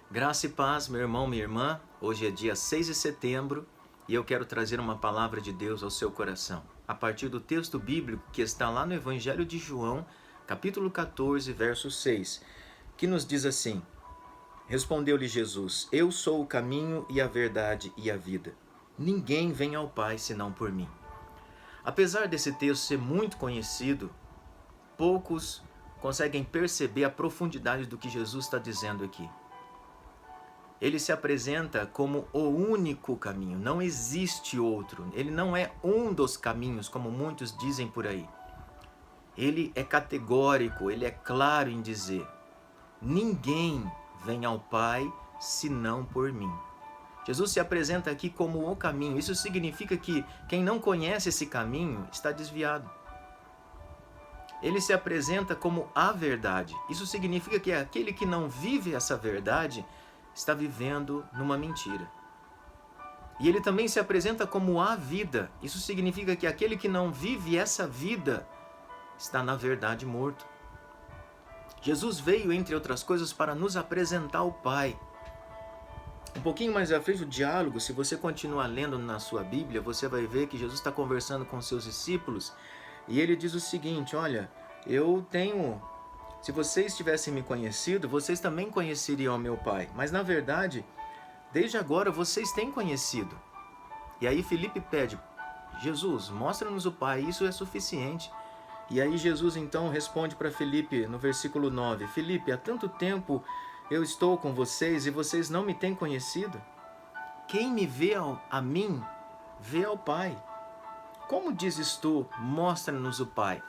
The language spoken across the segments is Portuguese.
Graça e paz, meu irmão, minha irmã. Hoje é dia 6 de setembro e eu quero trazer uma palavra de Deus ao seu coração. A partir do texto bíblico que está lá no Evangelho de João, capítulo 14, verso 6, que nos diz assim: Respondeu-lhe Jesus: Eu sou o caminho e a verdade e a vida. Ninguém vem ao Pai senão por mim. Apesar desse texto ser muito conhecido, poucos conseguem perceber a profundidade do que Jesus está dizendo aqui. Ele se apresenta como o único caminho, não existe outro. Ele não é um dos caminhos, como muitos dizem por aí. Ele é categórico, ele é claro em dizer: ninguém vem ao Pai senão por mim. Jesus se apresenta aqui como o caminho. Isso significa que quem não conhece esse caminho está desviado. Ele se apresenta como a verdade. Isso significa que aquele que não vive essa verdade está vivendo numa mentira. E ele também se apresenta como a vida. Isso significa que aquele que não vive essa vida está, na verdade, morto. Jesus veio, entre outras coisas, para nos apresentar o Pai. Um pouquinho mais à frente do diálogo, se você continuar lendo na sua Bíblia, você vai ver que Jesus está conversando com seus discípulos e ele diz o seguinte: olha, se vocês tivessem me conhecido, vocês também conheceriam o meu Pai. Mas na verdade, desde agora vocês têm conhecido. E aí Filipe pede: Jesus, mostra-nos o Pai, isso é suficiente. E aí Jesus então responde para Filipe no versículo 9: Filipe, há tanto tempo eu estou com vocês e vocês não me têm conhecido? Quem me vê a mim, vê ao Pai. Como dizes tu, mostra-nos o Pai?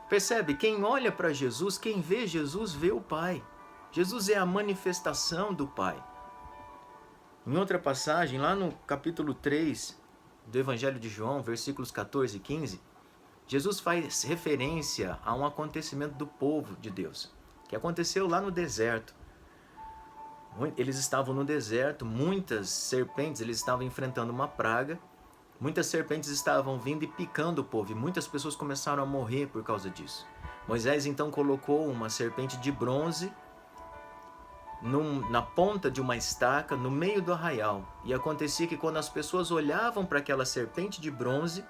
Percebe? Quem olha para Jesus, quem vê Jesus, vê o Pai. Jesus é a manifestação do Pai. Em outra passagem, lá no capítulo 3 do Evangelho de João, versículos 14 e 15, Jesus faz referência a um acontecimento do povo de Deus, que aconteceu lá no deserto. Eles estavam no deserto, muitas serpentes, eles estavam enfrentando uma praga, muitas serpentes estavam vindo e picando o povo, e muitas pessoas começaram a morrer por causa disso. Moisés então colocou uma serpente de bronze na ponta de uma estaca no meio do arraial, e acontecia que quando as pessoas olhavam para aquela serpente de bronze,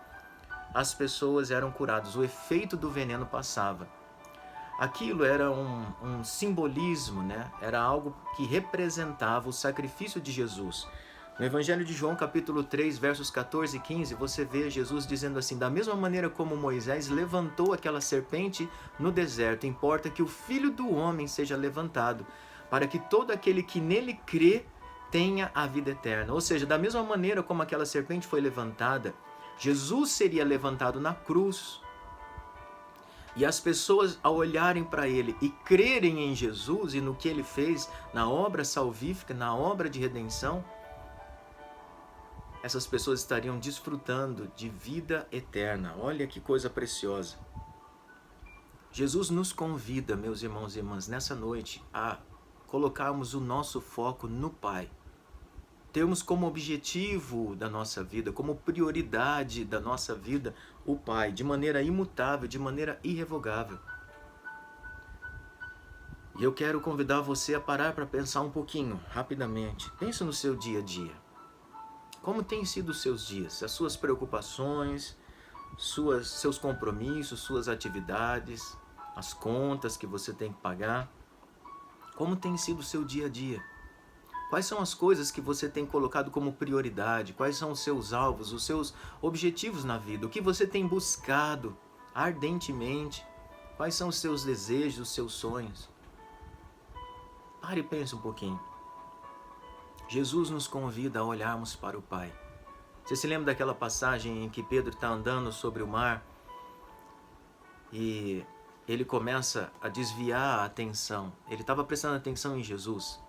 as pessoas eram curadas, o efeito do veneno passava. Aquilo era um simbolismo, né? Era algo que representava o sacrifício de Jesus. No Evangelho de João, capítulo 3, versos 14 e 15, você vê Jesus dizendo assim: da mesma maneira como Moisés levantou aquela serpente no deserto, importa que o Filho do Homem seja levantado, para que todo aquele que nele crê tenha a vida eterna. Ou seja, da mesma maneira como aquela serpente foi levantada, Jesus seria levantado na cruz. E as pessoas, ao olharem para ele e crerem em Jesus e no que ele fez, na obra salvífica, na obra de redenção, essas pessoas estariam desfrutando de vida eterna. Olha que coisa preciosa. Jesus nos convida, meus irmãos e irmãs, nessa noite a colocarmos o nosso foco no Pai. Termos como objetivo da nossa vida, como prioridade da nossa vida, o Pai, de maneira imutável, de maneira irrevogável. E eu quero convidar você a parar para pensar um pouquinho, rapidamente. Pense no seu dia a dia. Como têm sido os seus dias, as suas preocupações, seus compromissos, suas atividades, as contas que você tem que pagar? Como tem sido o seu dia a dia? Quais são as coisas que você tem colocado como prioridade? Quais são os seus alvos, os seus objetivos na vida? O que você tem buscado ardentemente? Quais são os seus desejos, os seus sonhos? Pare e pense um pouquinho. Jesus nos convida a olharmos para o Pai. Você se lembra daquela passagem em que Pedro está andando sobre o mar e ele começa a desviar a atenção? Ele estava prestando atenção em Jesus.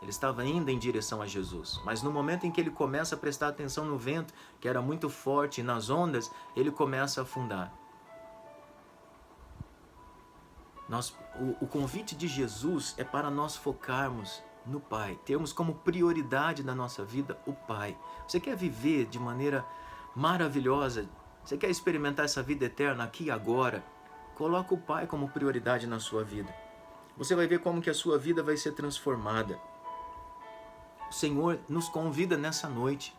Ele estava indo em direção a Jesus, mas no momento em que ele começa a prestar atenção no vento, que era muito forte, e nas ondas, ele começa a afundar. O convite de Jesus é para nós focarmos no Pai, termos como prioridade na nossa vida o Pai. Você quer viver de maneira maravilhosa? Você quer experimentar essa vida eterna aqui e agora? Coloca o Pai como prioridade na sua vida. Você vai ver como que a sua vida vai ser transformada. O Senhor nos convida nessa noite.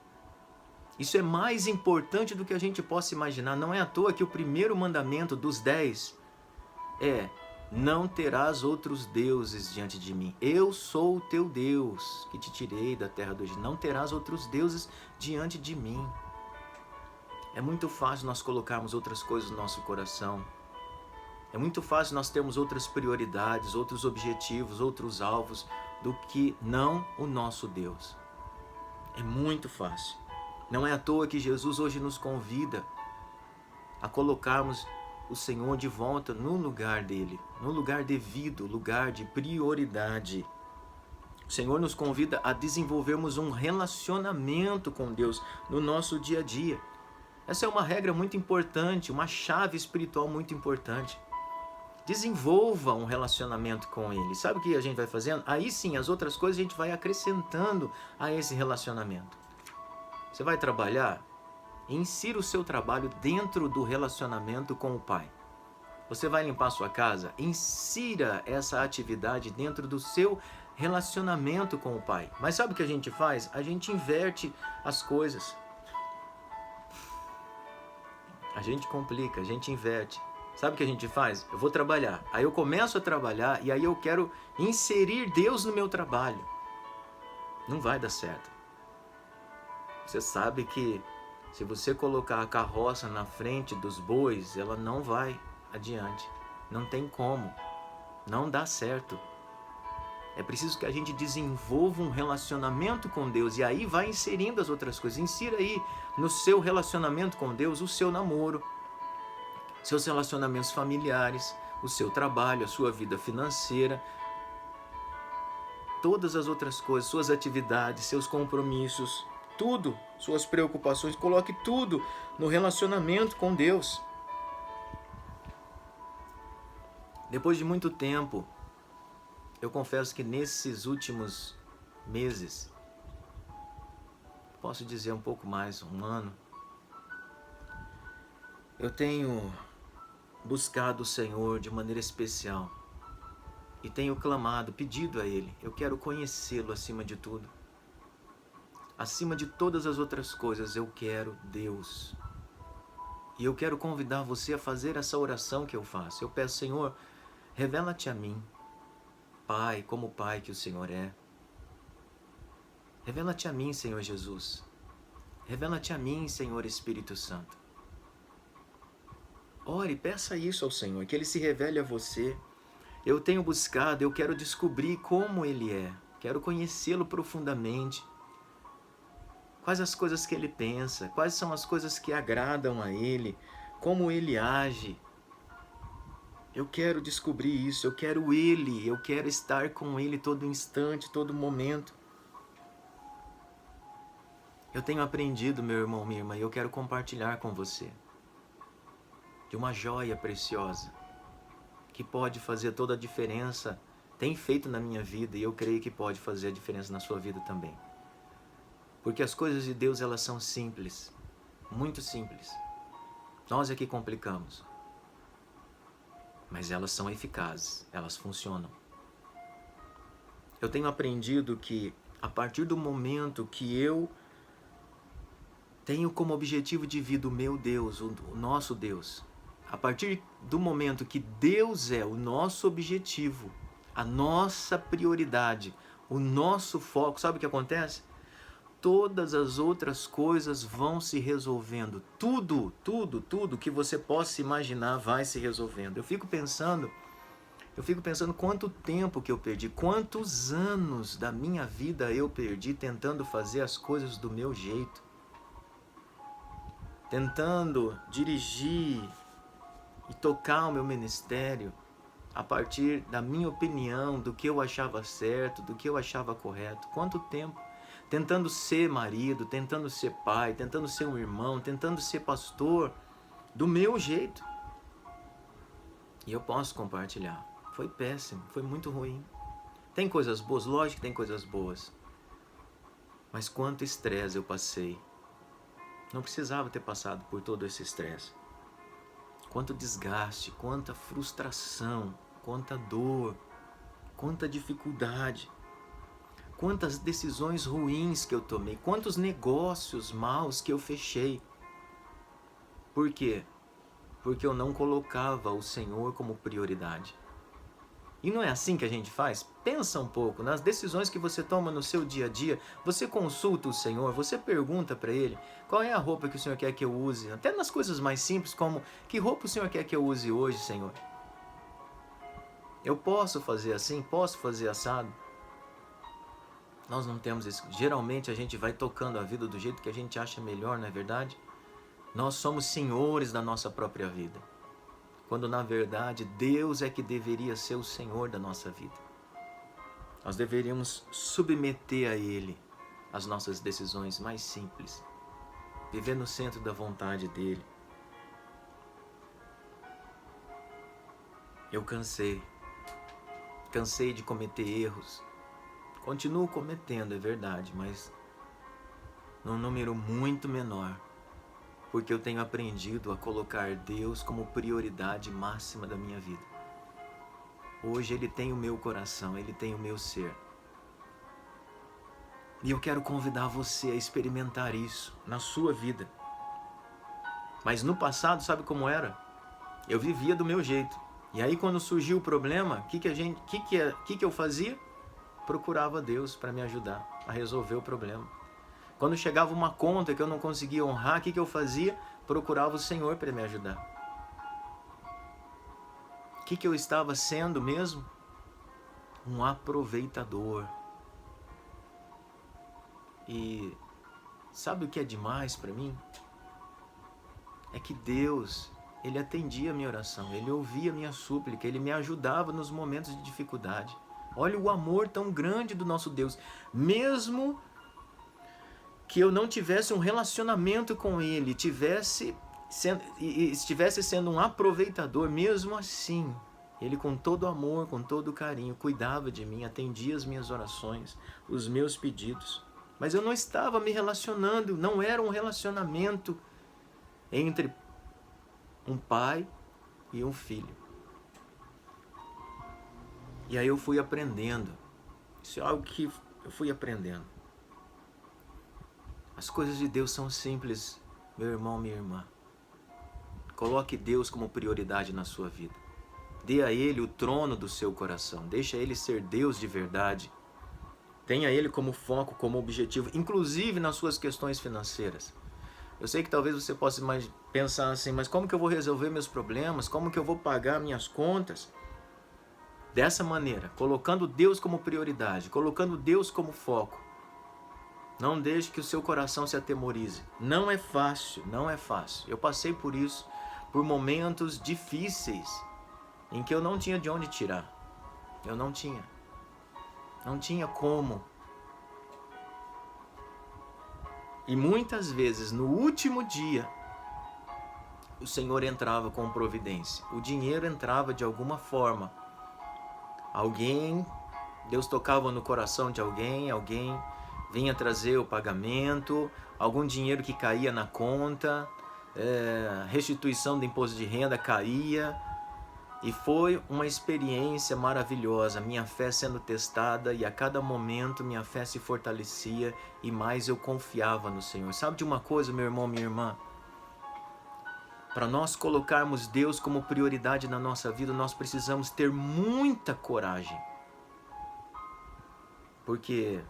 Isso é mais importante do que a gente possa imaginar. Não é à toa que o primeiro mandamento dos 10 é: não terás outros deuses diante de mim. Eu sou o teu Deus, que te tirei da terra do Egito. Não terás outros deuses diante de mim. É muito fácil nós colocarmos outras coisas no nosso coração. É muito fácil nós termos outras prioridades, outros objetivos, outros alvos, do que não o nosso Deus. É muito fácil. Não é à toa que Jesus hoje nos convida a colocarmos o Senhor de volta no lugar dele, no lugar devido, lugar de prioridade. O Senhor nos convida a desenvolvermos um relacionamento com Deus no nosso dia a dia. Essa é uma regra muito importante, uma chave espiritual muito importante. Desenvolva um relacionamento com Ele. Sabe o que a gente vai fazendo? Aí sim, as outras coisas a gente vai acrescentando a esse relacionamento. Você vai trabalhar? Insira o seu trabalho dentro do relacionamento com o Pai. Você vai limpar a sua casa? Insira essa atividade dentro do seu relacionamento com o Pai. Mas sabe o que a gente faz? A gente inverte as coisas. A gente complica, a gente inverte. Sabe o que a gente faz? Eu vou trabalhar. Aí eu começo a trabalhar e aí eu quero inserir Deus no meu trabalho. Não vai dar certo. Você sabe que se você colocar a carroça na frente dos bois, ela não vai adiante. Não tem como. Não dá certo. É preciso que a gente desenvolva um relacionamento com Deus e aí vai inserindo as outras coisas. Insira aí no seu relacionamento com Deus o seu namoro, seus relacionamentos familiares, o seu trabalho, a sua vida financeira, todas as outras coisas, suas atividades, seus compromissos, tudo, suas preocupações, coloque tudo no relacionamento com Deus. Depois de muito tempo, eu confesso que nesses últimos meses, posso dizer um pouco mais, um ano, eu tenho buscado o Senhor de maneira especial e tenho clamado, pedido a Ele, eu quero conhecê-lo acima de tudo. Acima de todas as outras coisas, eu quero Deus. E eu quero convidar você a fazer essa oração que eu faço. Eu peço, Senhor, revela-te a mim, Pai, como Pai que o Senhor é. Revela-te a mim, Senhor Jesus. Revela-te a mim, Senhor Espírito Santo. Ore, peça isso ao Senhor, que Ele se revele a você. Eu tenho buscado, eu quero descobrir como Ele é. Quero conhecê-lo profundamente. Quais as coisas que Ele pensa, quais são as coisas que agradam a Ele, como Ele age. Eu quero descobrir isso, eu quero Ele, eu quero estar com Ele todo instante, todo momento. Eu tenho aprendido, meu irmão, minha irmã, e eu quero compartilhar com você de uma joia preciosa que pode fazer toda a diferença, tem feito na minha vida e eu creio que pode fazer a diferença na sua vida também. Porque as coisas de Deus, elas são simples, muito simples. Nós é que complicamos. Mas elas são eficazes, elas funcionam. Eu tenho aprendido que a partir do momento que eu tenho como objetivo de vida o meu Deus, o nosso Deus, a partir do momento que Deus é o nosso objetivo, a nossa prioridade, o nosso foco, sabe o que acontece? Todas as outras coisas vão se resolvendo. Tudo que você possa imaginar vai se resolvendo. Eu fico pensando quanto tempo que eu perdi, quantos anos da minha vida eu perdi tentando fazer as coisas do meu jeito. Tentando dirigir e tocar o meu ministério a partir da minha opinião, do que eu achava certo, do que eu achava correto. Quanto tempo? Tentando ser marido, tentando ser pai, tentando ser um irmão, tentando ser pastor, do meu jeito. E eu posso compartilhar. Foi péssimo, foi muito ruim. Tem coisas boas? Lógico que tem coisas boas. Mas quanto estresse eu passei. Não precisava ter passado por todo esse estresse. Quanto desgaste, quanta frustração, quanta dor, quanta dificuldade. quantas decisões ruins que eu tomei, quantos negócios maus que eu fechei. Por quê? Porque eu não colocava o Senhor como prioridade. E não é assim que a gente faz? Pensa um pouco nas decisões que você toma no seu dia a dia. Você consulta o Senhor, você pergunta para Ele qual é a roupa que o Senhor quer que eu use. Até nas coisas mais simples, como que roupa o Senhor quer que eu use hoje, Senhor? Eu posso fazer assim? Posso fazer assado? Nós não temos isso. Geralmente a gente vai tocando a vida do jeito que a gente acha melhor, não é verdade? Nós somos senhores da nossa própria vida, quando na verdade Deus é que deveria ser o Senhor da nossa vida. Nós deveríamos submeter a Ele as nossas decisões mais simples, viver no centro da vontade dEle. Eu cansei de cometer erros, continuo cometendo, é verdade, mas num número muito menor, porque eu tenho aprendido a colocar Deus como prioridade máxima da minha vida. Hoje Ele tem o meu coração, Ele tem o meu ser. E eu quero convidar você a experimentar isso na sua vida. Mas no passado, sabe como era? Eu vivia do meu jeito. E aí quando surgiu o problema, o que eu fazia? Procurava Deus para me ajudar a resolver o problema. Quando chegava uma conta que eu não conseguia honrar, o que eu fazia? Procurava o Senhor para me ajudar. O que eu estava sendo mesmo? Um aproveitador. E sabe o que é demais para mim? É que Deus, Ele atendia a minha oração, Ele ouvia a minha súplica, Ele me ajudava nos momentos de dificuldade. Olha o amor tão grande do nosso Deus. Mesmo que eu não tivesse um relacionamento com Ele, estivesse sendo um aproveitador, mesmo assim, Ele com todo amor, com todo carinho, cuidava de mim, atendia as minhas orações, os meus pedidos. Mas eu não estava me relacionando, não era um relacionamento entre um pai e um filho. E aí eu fui aprendendo, isso é algo que eu fui aprendendo. As coisas de Deus são simples, meu irmão, minha irmã. Coloque Deus como prioridade na sua vida. Dê a Ele o trono do seu coração. Deixa Ele ser Deus de verdade. Tenha Ele como foco, como objetivo, inclusive nas suas questões financeiras. Eu sei que talvez você possa pensar assim, mas como que eu vou resolver meus problemas? Como que eu vou pagar minhas contas? Dessa maneira, colocando Deus como prioridade, colocando Deus como foco. Não deixe que o seu coração se atemorize. Não é fácil, não é fácil. Eu passei por isso, por momentos difíceis, em que eu não tinha de onde tirar. Eu não tinha. Não tinha como. E muitas vezes, no último dia, o Senhor entrava com providência. O dinheiro entrava de alguma forma. Deus tocava no coração de alguém vinha trazer o pagamento, algum dinheiro que caía na conta, restituição do imposto de renda caía. E foi uma experiência maravilhosa, minha fé sendo testada e a cada momento minha fé se fortalecia e mais eu confiava no Senhor. Sabe de uma coisa, meu irmão, minha irmã? Para nós colocarmos Deus como prioridade na nossa vida, nós precisamos ter muita coragem. Porque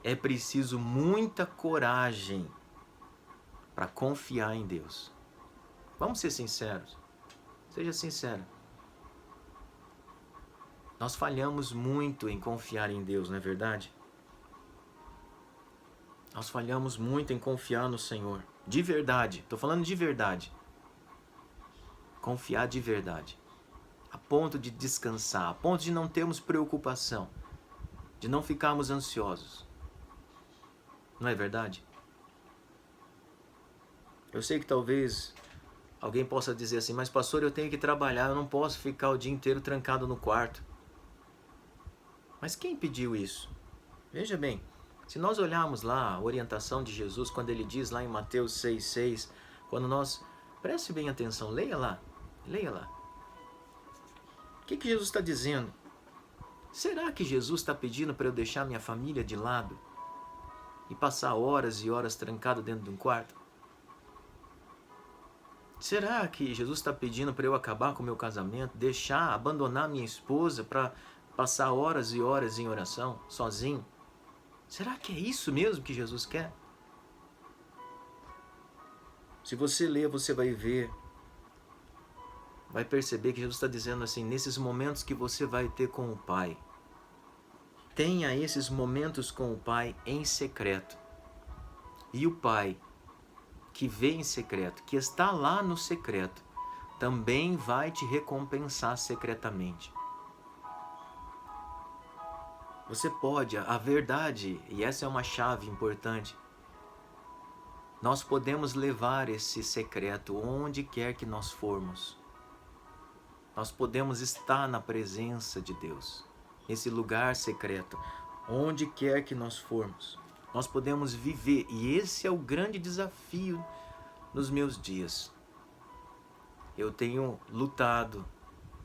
é preciso muita coragem para confiar em Deus. Vamos ser sinceros. Seja sincero. Nós falhamos muito em confiar em Deus, não é verdade? Nós falhamos muito em confiar no Senhor. De verdade. Estou falando de verdade. Confiar de verdade. A ponto de descansar. A ponto de não termos preocupação. De não ficarmos ansiosos. Não é verdade? Eu sei que talvez alguém possa dizer assim, mas pastor, eu tenho que trabalhar, eu não posso ficar o dia inteiro trancado no quarto. Mas quem pediu isso? Veja bem, se nós olharmos lá a orientação de Jesus, quando ele diz lá em Mateus 6,6, quando nós... Preste bem atenção, leia lá. O que Jesus está dizendo? Será que Jesus está pedindo para eu deixar minha família de lado e passar horas e horas trancado dentro de um quarto? Será que Jesus está pedindo para eu acabar com o meu casamento, abandonar minha esposa para passar horas e horas em oração, sozinho? Será que é isso mesmo que Jesus quer? Se você ler, você vai ver, vai perceber que Jesus está dizendo assim, nesses momentos que você vai ter com o Pai, tenha esses momentos com o Pai em secreto. E o Pai, que vê em secreto, que está lá no secreto, também vai te recompensar secretamente. Você pode, a verdade, e essa é uma chave importante, nós podemos levar esse secreto onde quer que nós formos. Nós podemos estar na presença de Deus, nesse lugar secreto, onde quer que nós formos. Nós podemos viver, e esse é o grande desafio nos meus dias. Eu tenho lutado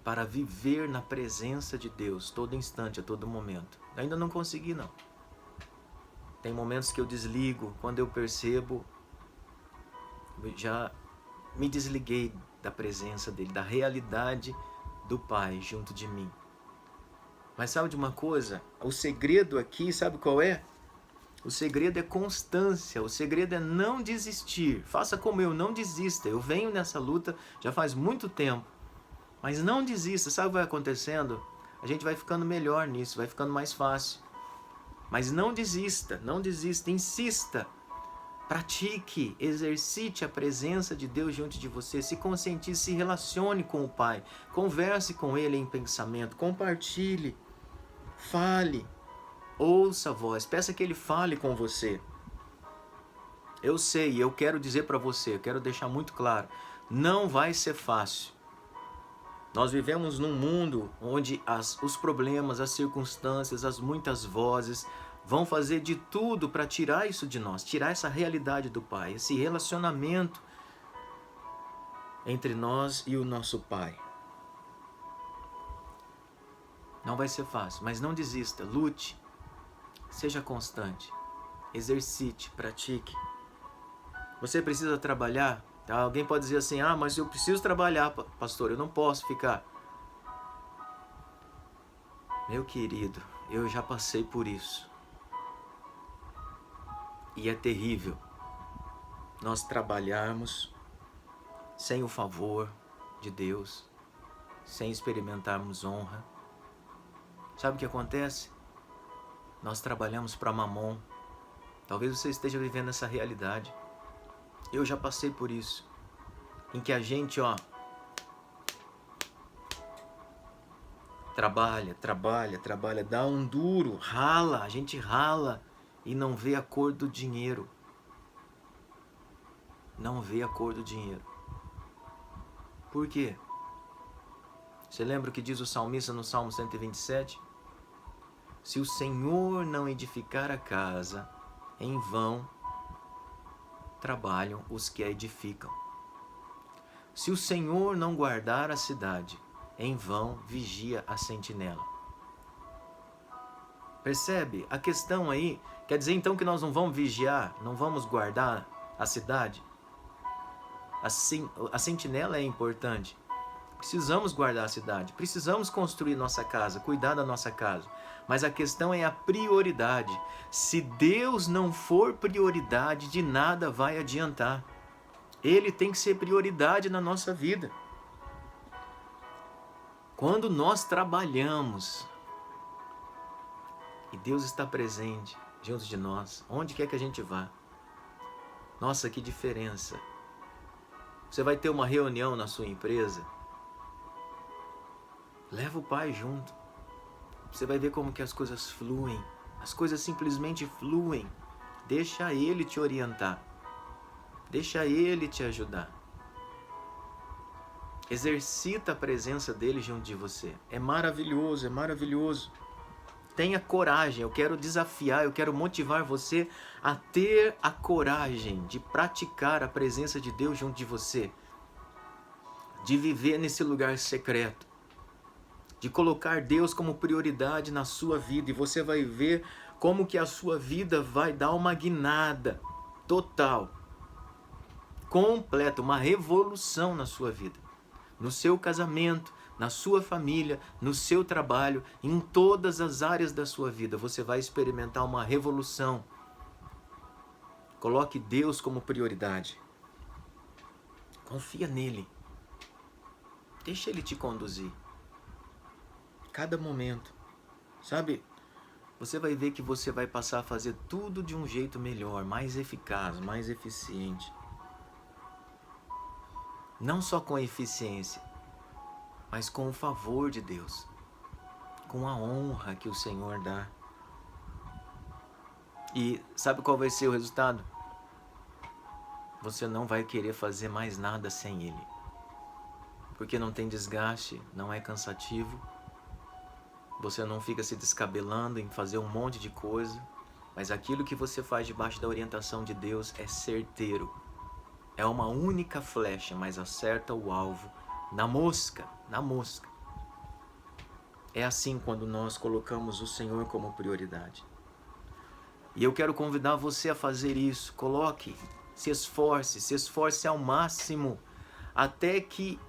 para viver na presença de Deus, todo instante, a todo momento. Ainda não consegui, não. Tem momentos que eu desligo, quando eu percebo, eu já me desliguei da presença dele, da realidade do Pai junto de mim. Mas sabe de uma coisa? O segredo aqui, sabe qual é? O segredo é constância, o segredo é não desistir. Faça como eu, não desista. Eu venho nessa luta já faz muito tempo. Mas não desista, sabe o que vai acontecendo? A gente vai ficando melhor nisso, vai ficando mais fácil. Mas não desista, não desista, insista. Pratique, exercite a presença de Deus diante de você, se conscientize, se relacione com o Pai, converse com Ele em pensamento, compartilhe, fale. Ouça a voz, peça que Ele fale com você. Eu sei, eu quero dizer para você, eu quero deixar muito claro, não vai ser fácil. Nós vivemos num mundo onde os problemas, as circunstâncias, as muitas vozes vão fazer de tudo para tirar isso de nós, tirar essa realidade do Pai, esse relacionamento entre nós e o nosso Pai. Não vai ser fácil, mas não desista, lute. Seja constante, exercite, pratique. Você precisa trabalhar? Alguém pode dizer assim, mas eu preciso trabalhar, pastor, eu não posso ficar. Meu querido, eu já passei por isso. E é terrível nós trabalharmos sem o favor de Deus, sem experimentarmos honra. Sabe o que acontece? Nós trabalhamos para Mamon. Talvez você esteja vivendo essa realidade. Eu já passei por isso. Em que a gente, trabalha, dá um duro, rala, a gente rala e não vê a cor do dinheiro. Não vê a cor do dinheiro. Por quê? Você lembra o que diz o salmista no Salmo 127? Se o Senhor não edificar a casa, em vão trabalham os que a edificam. Se o Senhor não guardar a cidade, em vão vigia a sentinela. Percebe? A questão aí, quer dizer então que nós não vamos vigiar, não vamos guardar a cidade? Assim, a sentinela é importante. Precisamos guardar a cidade, precisamos construir nossa casa, cuidar da nossa casa. Mas a questão é a prioridade. Se Deus não for prioridade, de nada vai adiantar. Ele tem que ser prioridade na nossa vida. Quando nós trabalhamos e Deus está presente junto de nós, onde quer que a gente vá, nossa, que diferença. Você vai ter uma reunião na sua empresa, leva o Pai junto. Você vai ver como que as coisas fluem. As coisas simplesmente fluem. Deixa Ele te orientar. Deixa Ele te ajudar. Exercita a presença dEle junto de você. É maravilhoso, é maravilhoso. Tenha coragem. Eu quero desafiar, eu quero motivar você a ter a coragem de praticar a presença de Deus junto de você. De viver nesse lugar secreto. de colocar Deus como prioridade na sua vida, e você vai ver como que a sua vida vai dar uma guinada total, completa, uma revolução na sua vida, no seu casamento, na sua família, no seu trabalho, em todas as áreas da sua vida. Você vai experimentar uma revolução. Coloque Deus como prioridade. Confia nele. Deixa ele te conduzir. Cada momento. Sabe, você vai ver que você vai passar a fazer tudo de um jeito melhor, mais eficaz, mais eficiente. Não só com eficiência, mas com o favor de Deus, com a honra que o Senhor dá. E sabe qual vai ser o resultado? Você não vai querer fazer mais nada sem Ele, porque não tem desgaste, não é cansativo, você não fica se descabelando em fazer um monte de coisa, mas aquilo que você faz debaixo da orientação de Deus é certeiro. É uma única flecha, mas acerta o alvo na mosca, na mosca. É assim quando nós colocamos o Senhor como prioridade. E eu quero convidar você a fazer isso. Coloque, se esforce ao máximo, até que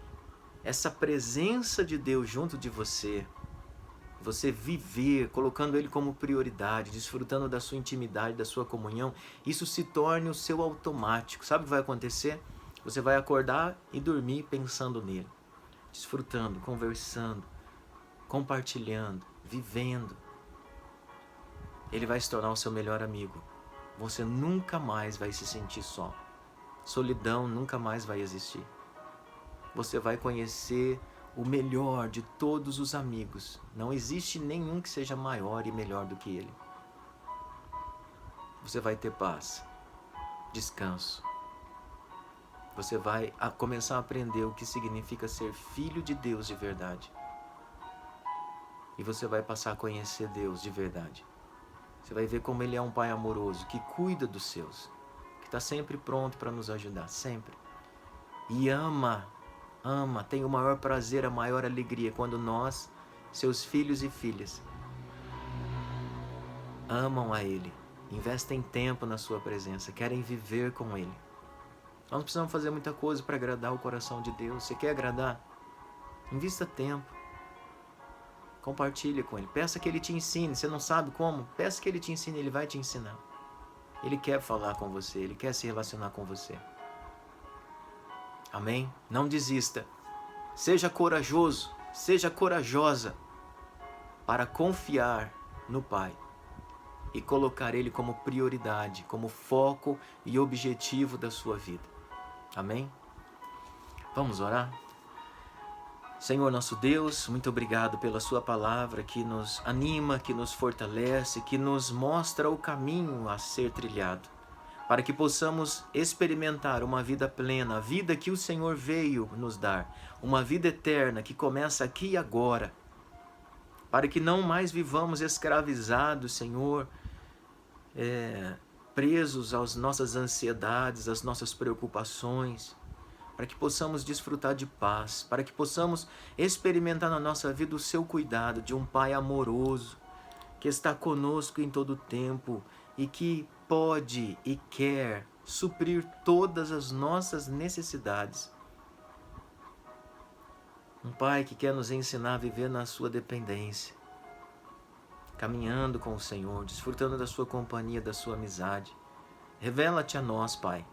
essa presença de Deus junto de você viver, colocando Ele como prioridade, desfrutando da sua intimidade, da sua comunhão, isso se torne o seu automático. Sabe o que vai acontecer? Você vai acordar e dormir pensando nele, desfrutando, conversando, compartilhando, vivendo. Ele vai se tornar o seu melhor amigo. Você nunca mais vai se sentir só. Solidão nunca mais vai existir. Você vai conhecer o melhor de todos os amigos. Não existe nenhum que seja maior e melhor do que ele. Você vai ter paz, descanso. Você vai começar a aprender o que significa ser filho de Deus de verdade. E você vai passar a conhecer Deus de verdade. Você vai ver como Ele é um Pai amoroso, que cuida dos seus, que está sempre pronto para nos ajudar, sempre. E ama, tem o maior prazer, a maior alegria quando nós, seus filhos e filhas, amam a Ele, investem tempo na sua presença, querem viver com Ele. Nós não precisamos fazer muita coisa para agradar o coração de Deus. Você quer agradar? Invista tempo. Compartilhe com Ele. Peça que Ele te ensine. Você não sabe como? Peça que Ele te ensine. Ele vai te ensinar. Ele quer falar com você. Ele quer se relacionar com você. Amém? Não desista. Seja corajoso. Seja corajosa para confiar no Pai e colocar Ele como prioridade, como foco e objetivo da sua vida. Amém? Vamos orar? Senhor nosso Deus, muito obrigado pela sua palavra que nos anima, que nos fortalece, que nos mostra o caminho a ser trilhado, para que possamos experimentar uma vida plena, a vida que o Senhor veio nos dar, uma vida eterna que começa aqui e agora, para que não mais vivamos escravizados, Senhor, presos às nossas ansiedades, às nossas preocupações, para que possamos desfrutar de paz, para que possamos experimentar na nossa vida o seu cuidado de um Pai amoroso, que está conosco em todo o tempo e que pode e quer suprir todas as nossas necessidades. Um Pai que quer nos ensinar a viver na sua dependência, caminhando com o Senhor, desfrutando da sua companhia, da sua amizade. Revela-te a nós, Pai,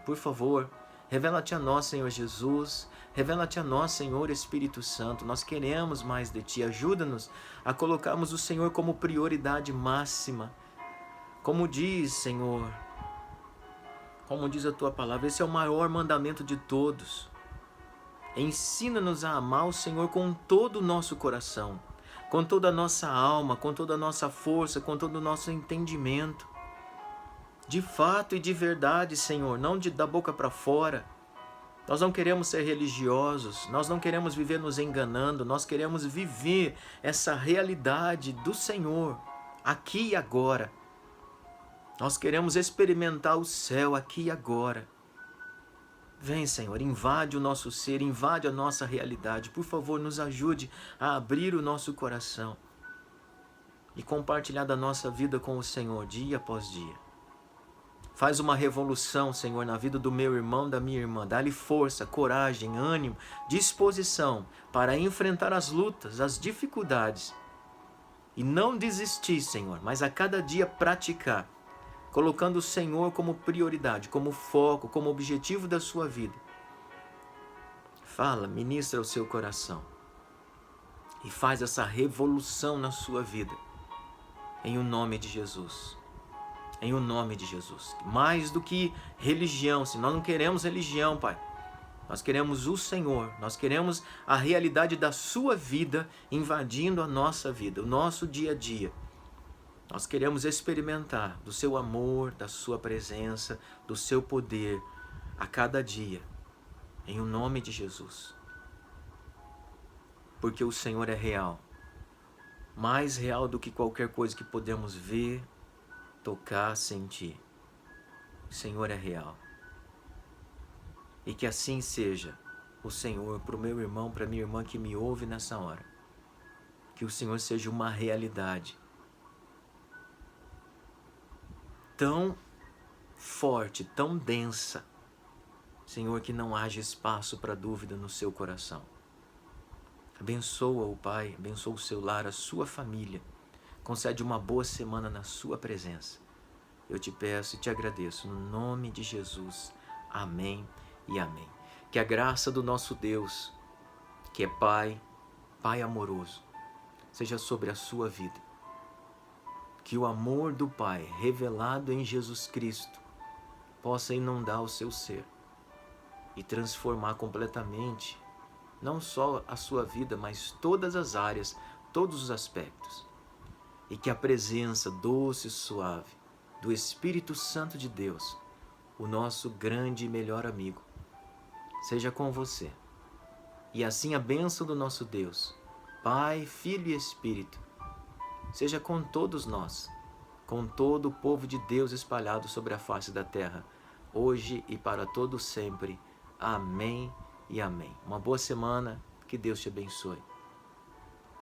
por favor. Revela-te a nós, Senhor Jesus. Revela-te a nós, Senhor Espírito Santo. Nós queremos mais de Ti. Ajuda-nos a colocarmos o Senhor como prioridade máxima. Como diz, Senhor, como diz a Tua palavra, esse é o maior mandamento de todos. Ensina-nos a amar o Senhor com todo o nosso coração, com toda a nossa alma, com toda a nossa força, com todo o nosso entendimento. De fato e de verdade, Senhor, não da boca para fora. Nós não queremos ser religiosos, nós não queremos viver nos enganando, nós queremos viver essa realidade do Senhor, aqui e agora. Nós queremos experimentar o céu aqui e agora. Vem, Senhor, invade o nosso ser, invade a nossa realidade. Por favor, nos ajude a abrir o nosso coração e compartilhar da nossa vida com o Senhor dia após dia. Faz uma revolução, Senhor, na vida do meu irmão, da minha irmã. Dá-lhe força, coragem, ânimo, disposição para enfrentar as lutas, as dificuldades. E não desistir, Senhor, mas a cada dia praticar, colocando o Senhor como prioridade, como foco, como objetivo da sua vida. Fala, ministra o seu coração e faz essa revolução na sua vida, em o nome de Jesus. Em o nome de Jesus. Mais do que religião, se nós não queremos religião, Pai, nós queremos o Senhor, nós queremos a realidade da sua vida invadindo a nossa vida, o nosso dia a dia. Nós queremos experimentar do seu amor, da sua presença, do seu poder a cada dia, em o nome de Jesus. Porque o Senhor é real, mais real do que qualquer coisa que podemos ver, tocar, sentir. O Senhor é real. E que assim seja o Senhor para o meu irmão, para a minha irmã que me ouve nessa hora. Que o Senhor seja uma realidade tão forte, tão densa, Senhor, que não haja espaço para dúvida no seu coração. Abençoa o Pai, abençoa o seu lar, a sua família. Concede uma boa semana na sua presença. Eu te peço e te agradeço no nome de Jesus. Amém e amém. Que a graça do nosso Deus, que é Pai, Pai amoroso, seja sobre a sua vida. Que o amor do Pai, revelado em Jesus Cristo, possa inundar o seu ser e transformar completamente, não só a sua vida, mas todas as áreas, todos os aspectos. E que a presença doce e suave do Espírito Santo de Deus, o nosso grande e melhor amigo, seja com você. E assim a bênção do nosso Deus, Pai, Filho e Espírito, seja com todos nós, com todo o povo de Deus espalhado sobre a face da terra, hoje e para todo sempre. Amém e amém. Uma boa semana, que Deus te abençoe.